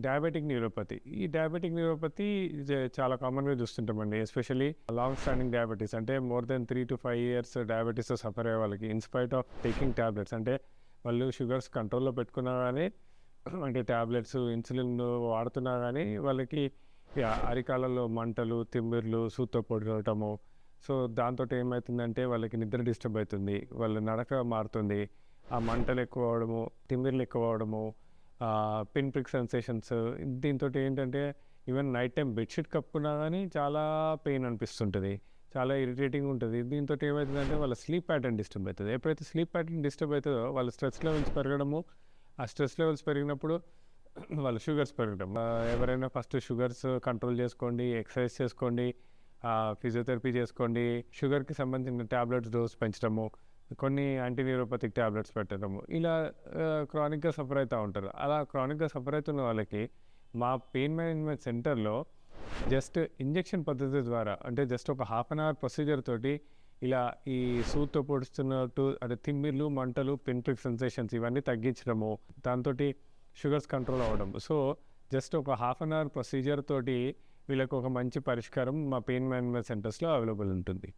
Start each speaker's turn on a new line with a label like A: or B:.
A: Diabetic neuropathy. ఈ diabetic neuropathy చాలా కామన్‌గా చూస్తుంటామండి. ఎస్పెషల్లీ లాంగ్ స్టాండింగ్ డయాబెటిస్ అంటే మోర్ దెన్ 3-5 ఇయర్స్ డయాబెటిస్‌తో సఫర్ అయ్యే వాళ్ళకి ఇన్‌స్పైట్ ఆఫ్ టేకింగ్ టాబ్లెట్స్ అంటే వాళ్ళు షుగర్స్ కంట్రోల్‌లో పెట్టుకున్నా గానీ అంటే టాబ్లెట్స్, ఇన్సులిన్ వాడుతున్నా గానీ వాళ్ళకి అరికాళ్ళలో మంటలు, తిమ్మిర్లు, సూత్తో పొడవటము. సో, దాంతోటి ఏమైతుందంటే వాళ్ళకి నిద్ర డిస్టర్బ్ అయితుంది. వాళ్ళ నడక మారుతుంది. ఆ మంటలు ఎక్కువ అవ్వడము, తిమ్మిర్లు ఎక్కువ అవ్వడము, పిన్ ప్రిక్ సెన్సేషన్స్. దీంతోటి ఏంటంటే ఈవెన్ నైట్ టైమ్ బెడ్‌షీట్ కప్పుకున్నా గానీ చాలా పెయిన్ అనిపిస్తుంటది. చాలా ఇరిటేటింగ్ ఉంటది. దీంతోటి ఏమైతదంటే వాళ్ళ స్లీప్ ప్యాటర్న్ డిస్టర్బ్ అయితది. ఎప్పుడైతే స్లీప్ ప్యాటర్న్ డిస్టర్బ్ అయితదో వాళ్ళ స్ట్రెస్ లెవెల్స్ పెరగడము, ఆ స్ట్రెస్ లెవెల్స్ పెరిగినప్పుడు వాళ్ళ షుగర్స్ పెరగడం. ఎవరైనా ఫస్ట్ షుగర్స్ కంట్రోల్ చేసుకోండి, ఎక్సర్సైజ్ చేసుకోండి, ఫిజియోథెరపీ చేసుకోండి, షుగర్‌కి సంబంధించిన టాబ్లెట్స్ డోస్ పెంచడము, కొన్ని యాంటీ న్యూరోపతిక్ టాబ్లెట్స్ పెట్టడము. ఇలా క్రానిక్‌గా సఫర్ అయితా ఉంటారు. అలా క్రానిక్‌గా సఫర్ అయితున్న వాళ్ళకి మా పెయిన్ మేనేజ్మెంట్ సెంటర్‌లో జస్ట్ ఇంజెక్షన్ పద్ధతి ద్వారా అంటే జస్ట్ ఒక హాఫ్ అన్ అవర్ ప్రొసీజర్ తోటి ఇలా ఈ సూత్తో పొడుస్తున్నట్టు అంటే తిమ్మిర్లు, మంటలు, పిన్ ప్రిక్ సెన్సేషన్స్ ఇవన్నీ తగ్గించడము. దాంతోటి షుగర్స్ కంట్రోల్ అవ్వడం. సో, జస్ట్ ఒక హాఫ్ అన్ అవర్ ప్రొసీజర్ తోటి వీళ్ళకి ఒక మంచి పరిష్కారం మా పెయిన్ మేనేజ్మెంట్ సెంటర్స్‌లో అవైలబుల్ ఉంటుంది.